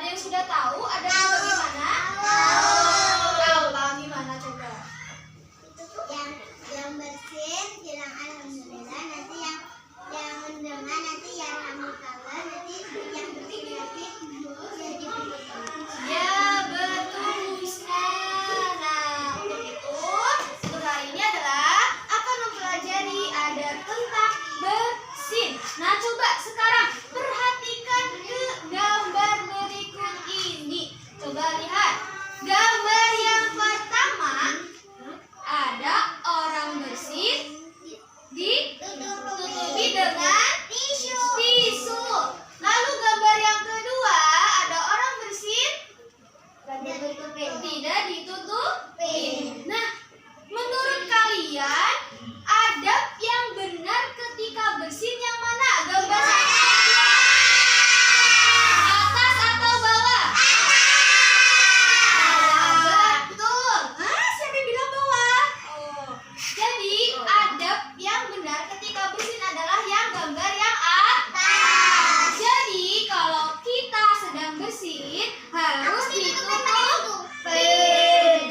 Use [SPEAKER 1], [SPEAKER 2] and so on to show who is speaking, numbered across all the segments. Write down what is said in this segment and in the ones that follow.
[SPEAKER 1] Ada yang sudah tahu? Ada yang bagaimana? Tahu. Gimana coba?
[SPEAKER 2] Yang bersin bilang alhamdulillah, nanti yang mendengar nanti ya rahmatullah, nanti yang bersin nanti jadi berdoa.
[SPEAKER 1] Ya, betul Ustaz. Nah, untuk itu hari ini adalah akan mempelajari ada tentang bersin. Nah, coba sekarang perhatikan ke gambar berikut ini. Coba lihat. Gambar yang pertama ada orang bersin ditutupi dengan tisu. Lalu gambar yang kedua ada orang bersin tidak ditutupi. Nah, menurut kalian adab yang benar ketika bersin yang mana? Gambar atas atau bawah? Betul. Siapa yang bilang bawah? Jadi adab yang benar ketika bersin adalah yang gambar yang atas. Jadi kalau kita sedang bersin harus ditutupi.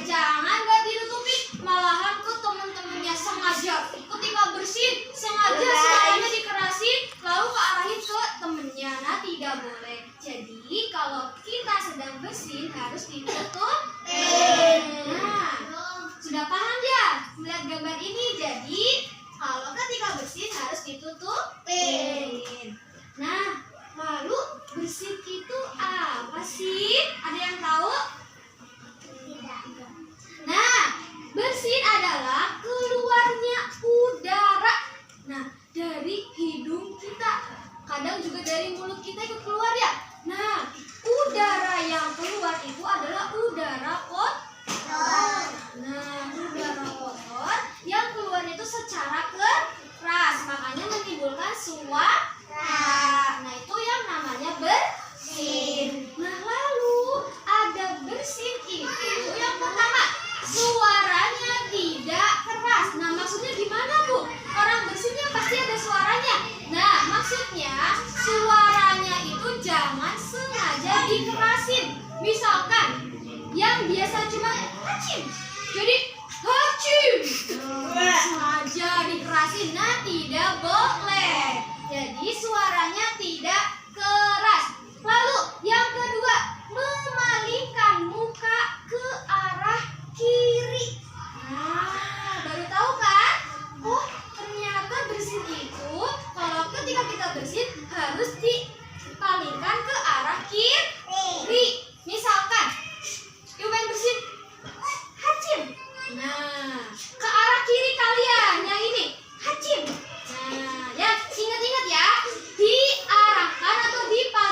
[SPEAKER 1] Jangan gak ditutupi, malahan ke teman-temannya sengaja ketika bersin sengaja suaranya dikerasin lalu kearahin ke temennya. Nah, tidak boleh. Jadi kalau kita sedang bersin harus ditutupi. Nah, sudah paham ya melihat gambar ini? Jadi kalau ketika bersin harus ditutupin. Nah, lalu bersin itu apa sih? Ada yang tahu? Nah, bersin adalah keluarnya udara. Nah, dari hidung kita, kadang juga dari mulut kita ikut keluar ya. Nah, udara yang keluar itu adalah udara kotor. Nah, udara kotor yang keluar itu secara keras, makanya menimbulkan suara. Nah, itu yang namanya bersin. Nah, lalu ada bersin itu yang pertama, suaranya tidak keras. Nah, maksudnya gimana, Bu? Orang bersinnya pasti ada suaranya. Nah, maksudnya suaranya itu jangan sengaja dikerasin. Misalkan yang biasa cuma hacim, jadi hacim. Sengaja dikerasin. Nah, tidak boleh. Jadi suaranya tidak keras. Lalu yang kedua, memalingkan muka ke arah kiri. Nah, baru tahu kan? Oh, ternyata bersin itu kalau ketika kita bersin harus dipalingkan ke arah kiri. Misalkan, yuk main bersin, hacim. Nah, ke arah kiri kalian yang ini, hacim. Nah, ya ingat-ingat ya, diarahkan atau dipalingkan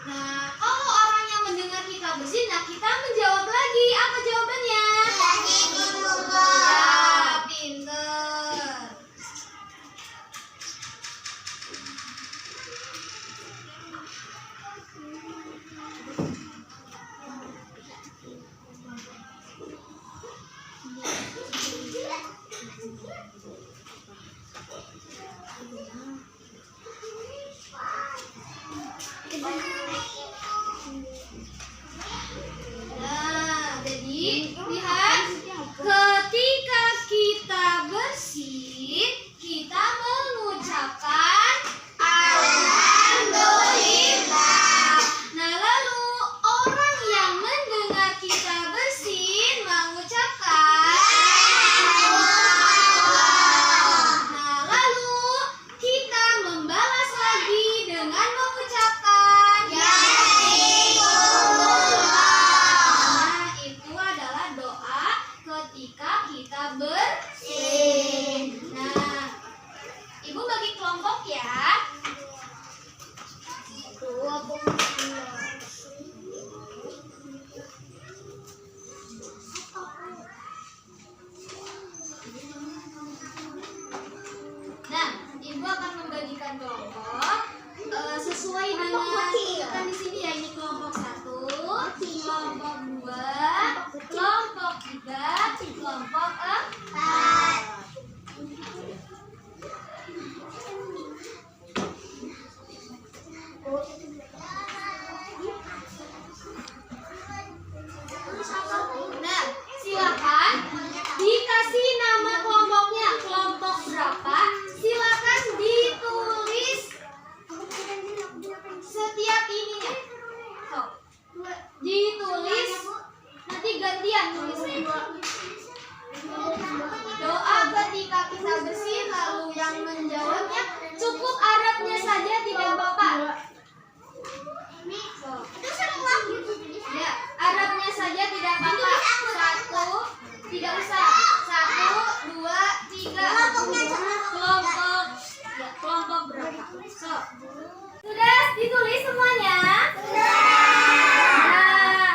[SPEAKER 1] Nah, kalau orang yang mendengar kita bersin, nah kita menjawab lagi. Apa jawabannya? Ya, pinter. Nah, jadi lihat, ketika kita bersin, kita mengucapkan alhamdulillah. Nah, lalu orang yang mendengar kita bersin mengucapkan nah, lalu kita membalas lagi dengan mengucapkan nah, itu adalah doa ketika kita bersin. Nah, Ibu bagi kelompok ya. Nah, Ibu akan membagikan kelompok sesuai dengan kan di sini ya, ini kelompok 1, kelompok 2, kelompok 3, kelompok 4. Nah, silakan dikasih nama kelompoknya, kelompok berapa? Silakan ditulis setiap ininya. Tuh, ditulis, nanti gantian tulisnya. Doa ketika kita bersin, lalu yang menjawabnya cukup Arabnya saja, tidak apa-apa. Ya, Arabnya saja tidak apa-apa. 1, tidak usah. 1, 2, 3. Kelompok, ya, kelompok berapa? So, sudah ditulis semuanya? Nah,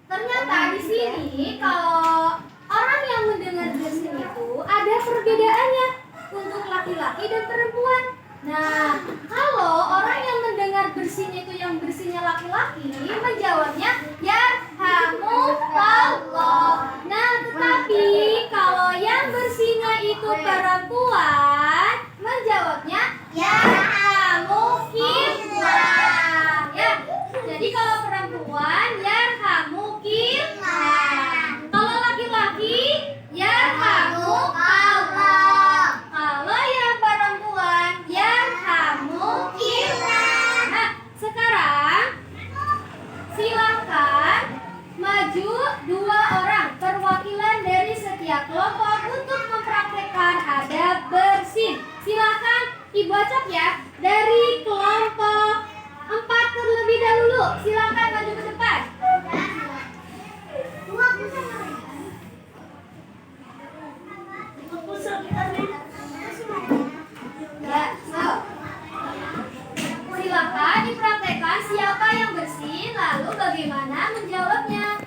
[SPEAKER 1] ternyata di sini kalau orang yang mendengar bersin itu ada perbedaannya untuk laki-laki dan perempuan. Nah, kalau orang yang mendengar bersin itu yang bersinnya laki-laki menjawabnya yarhamukallah. Nah, tetapi kalau yang bersinnya itu perempuan menjawabnya yarhamukillah. Ya. Jadi kalau perempuan yarhamukillah. Kalau laki-laki yarhamukallah. Kalau yang perempuan yarhamukillah. Nah, sekarang silakan maju 2 orang perwakilan dari setiap kelompok untuk mempraktekkan adab bersin. Silakan Ibu acap ya, dari kelompok 4 terlebih dahulu. Silakan maju ke depan. Ya, so. Silakan dipraktekkan siapa yang bersin, lalu bagaimana menjawabnya.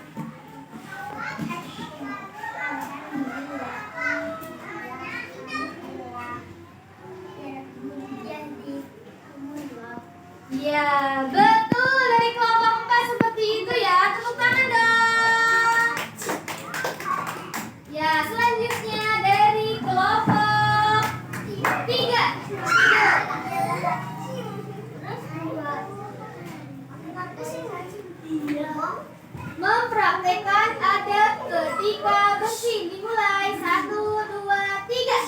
[SPEAKER 1] Ya, betul, dari kelompok 4 seperti itu ya. Tepuk tangan dong. Ya, selanjutnya dari kelompok 3. Mempraktekkan adab ketika bersin. Dimulai 1, 2, 3.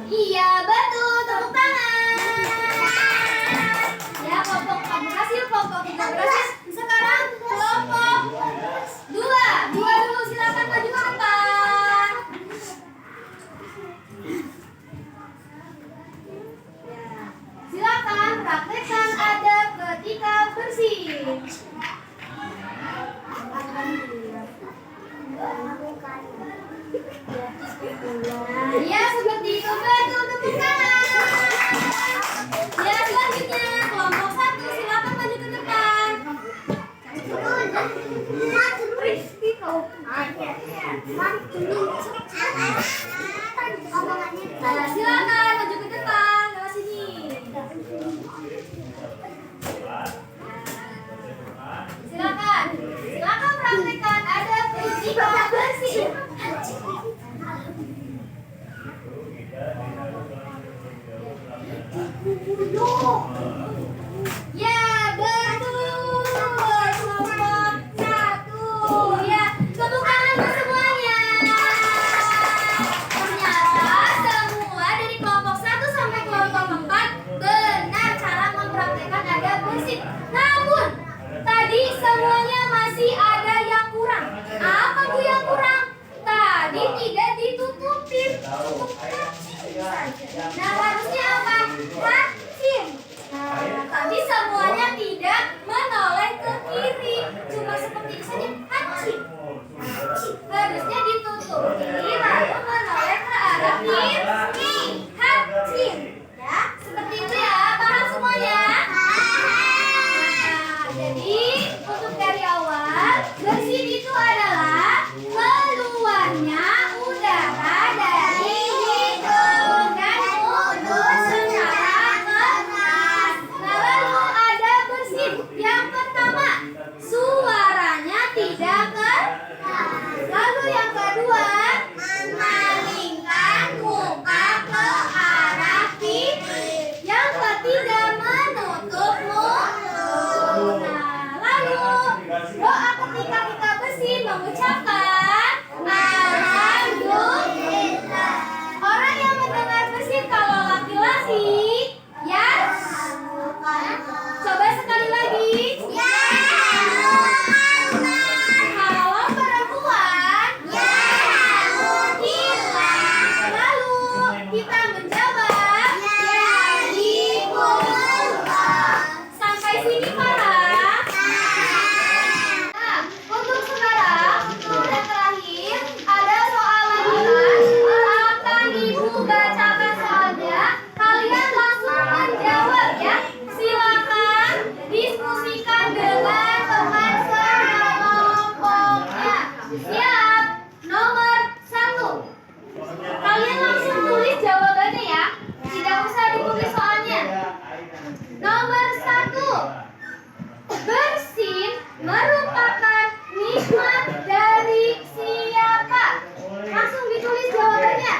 [SPEAKER 1] Iya, betul. Tepuk tangan. Ya, kelompok 4 berhasil, kelompok 3 berhasil. Sekarang kelompok 2. 2 dulu, silakan maju ke depan. Silakan praktekkan adab ketika bersin. Alhamdulillah. Ya, seperti itu. Betul, tepuk tangan. Ya, selanjutnya kelompok 1 silakan maju ke depan. Nah, silakan maju ke depan, lewat sini. Silakan, silakan praktekkan ada fisika bersih. Ya, betul. Kelompok 1. Ya, tepuk tangan untuk semuanya. Ternyata semua dari kelompok 1 sampai kelompok 4 benar cara mempraktekkan ada bersih. Namun, tadi semuanya masih ada yang kurang. Apa tuh yang kurang? Tadi tidak ditutupin. Nah, harusnya apa? Rajin. Nah, tadi semuanya tidak menoleh ke kiri. Cuma seperti ini saja. Rajin. Harusnya ditutupi lalu menoleh ke arah kiri. Rajin. Ya, seperti itu ya. Paham semuanya? Nah, jadi untuk dari awal, bersih itu adalah keluarnya udara dari hidung dan mulut secara merata. Nah, lalu ada bersin. Yang pertama, suaranya tidak keras. Lalu yang kedua, memalingkan muka ke arah kiri. Yang ketiga, menutup mulut. Nah, lalu doa ketika kita bersin mengucapkan alhamdulillah. Orang yang mendengar bersin kalau laki-laki, ya. Coba sekali lagi. Ya. Kalau perempuan, ya. Lalu kita menjawab, ya ibu. Sampai sini paham? Nah, untuk sekarang dan terakhir ada soal lanjutan. Akan ibu bacakan soalnya. Kalian langsung menjawab ya. Silakan diskusikan dengan teman sekelompoknya. Siap? Nomor 1. Kalian langsung tulis jawabannya ya. Tidak usah ditulis soalnya. Nomor 1. Bersin merupakan nikmat dari siapa? Langsung ditulis jawabannya.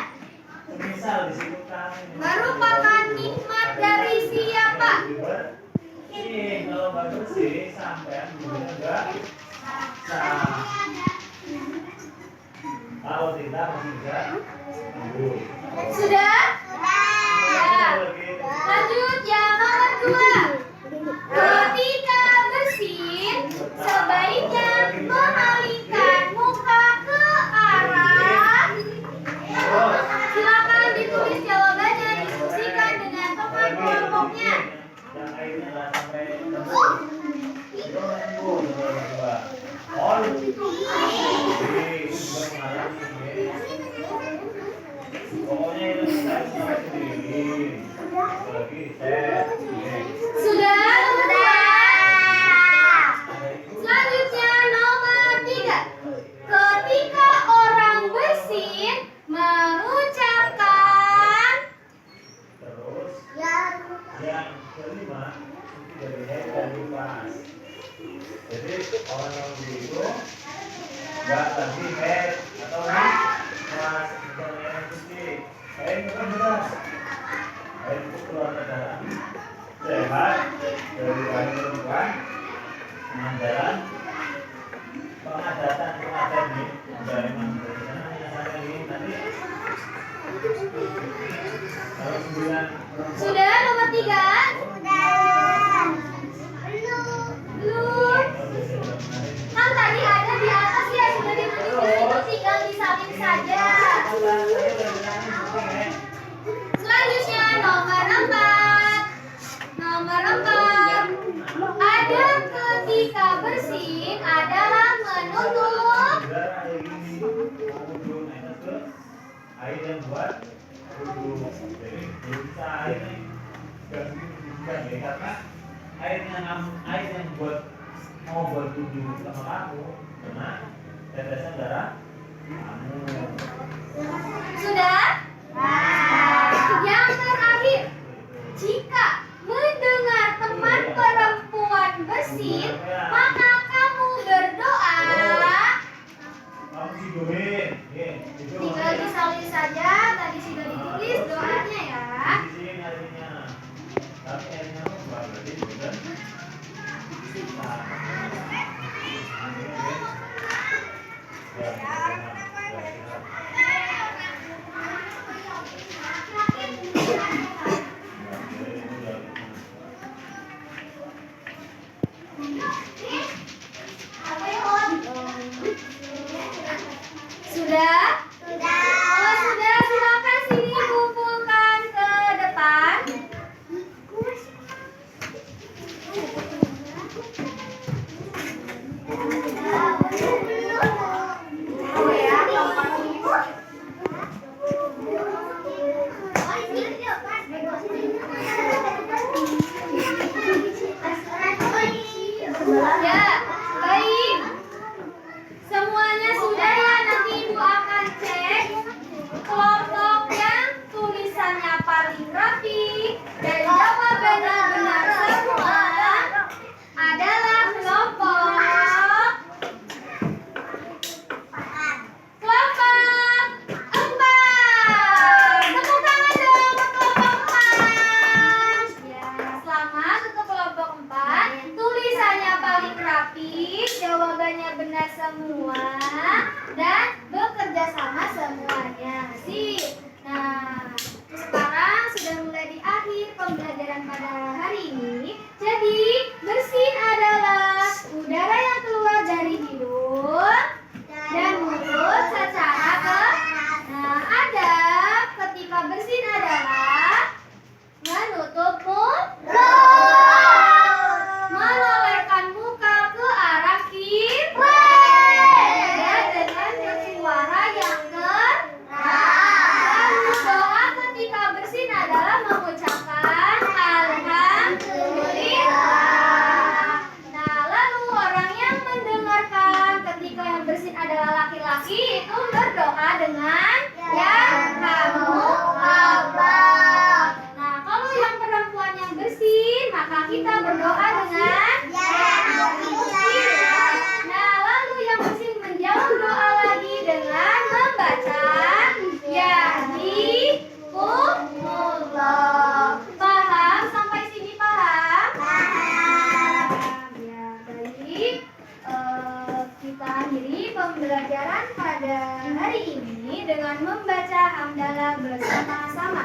[SPEAKER 1] Merupakan nikmat dari siapa?
[SPEAKER 3] Kalau nggak bersih sampai enggak sah. Kalau tidak masih bisa sembuh.
[SPEAKER 1] Sudah? Ya. Lanjut yang nomor 2. Ketika bersin, sebaiknya memalingkan muka ke arah. Silakan ditulis jawabannya, diskusikan dengan teman kelompoknya.
[SPEAKER 3] Yang airnya nggak sampai sembuh. Itu sembuh berdua. Oh, ini juga mengalami. Pokoknya itu kita sampai sendiri. Lagi tes.
[SPEAKER 1] Sudah? Selanjutnya nomor 3. Ketika orang bersin mengucapkan.
[SPEAKER 3] Terus yang kelima itu dari head dan pas. Jadi orang yang begitu nggak lagi head atau pas misalnya yang putih. Head itu kan jelas. Head itu keluar ke dalam sehat dari bahan perempuan pengajaran pengadatan ini dari mana saya ini nanti kalau 9
[SPEAKER 1] Sudah nomor 3. Belum. Kan tadi ada di atas ya, sudah ditulis, itu tinggal disalin saja. Selanjutnya nomor 4. Nomor 4. Ada ketika bersin adalah menutup.
[SPEAKER 3] air yang buat wudhu. Jadi belum bisa air ini nggak bisa ya, karena air yang buat mau buat wudhu sama kamu kena tetesan darah kamu.
[SPEAKER 1] Sudah? Yang terakhir, jika mendengar teman perempuan bersin, maka kamu berdoa.
[SPEAKER 3] Kamu tidurin,
[SPEAKER 1] Tinggal disalin saja, tadi sudah ditulis doanya ya.
[SPEAKER 3] di sini airnya, tapi airnya berarti sudah.
[SPEAKER 1] Sudah? Oh, sudah, silakan sini kumpulkan ke depan. Oh ya, ya, baik. Semuanya sudah ya, nanti Ibu akan cek kelompok yang tulisannya paling rapi dan jawabannya benar semua adalah kelompok kelompok 4. Tepuk tangan dong untuk kelompok 4. Ya, selamat untuk kelompok 4. Tulisannya paling rapi, jawabannya benar semua, dan bekerja sama semuanya. Sip. Nah, sekarang sudah mulai di akhir pembelajaran pada hari ini. Jadi, bersin adalah udara yang keluar dari hidung dan mulut secara Nah, ada ketika bersin adalah menutup mulut, menolehkan muka ke arah kiri, dan dengan bersuara yang keras. Lalu doa ketika bersin adalah mengucapkan alhamdulillah. Nah, lalu orang yang mendengarkan ketika yang bersin adalah laki-laki itu berdoa dengan yarhamukallah. Nah, kalau yang perempuan yang bersin, maka kita berdoa dengan Nah, lalu yang bersin menjawab doa lagi dengan membaca yahdikumullah. Paham? Sampai sini paham? Ya, baik. Kita akhiri pembelajaran pada hari ini dengan membaca hamdalah bersama-sama.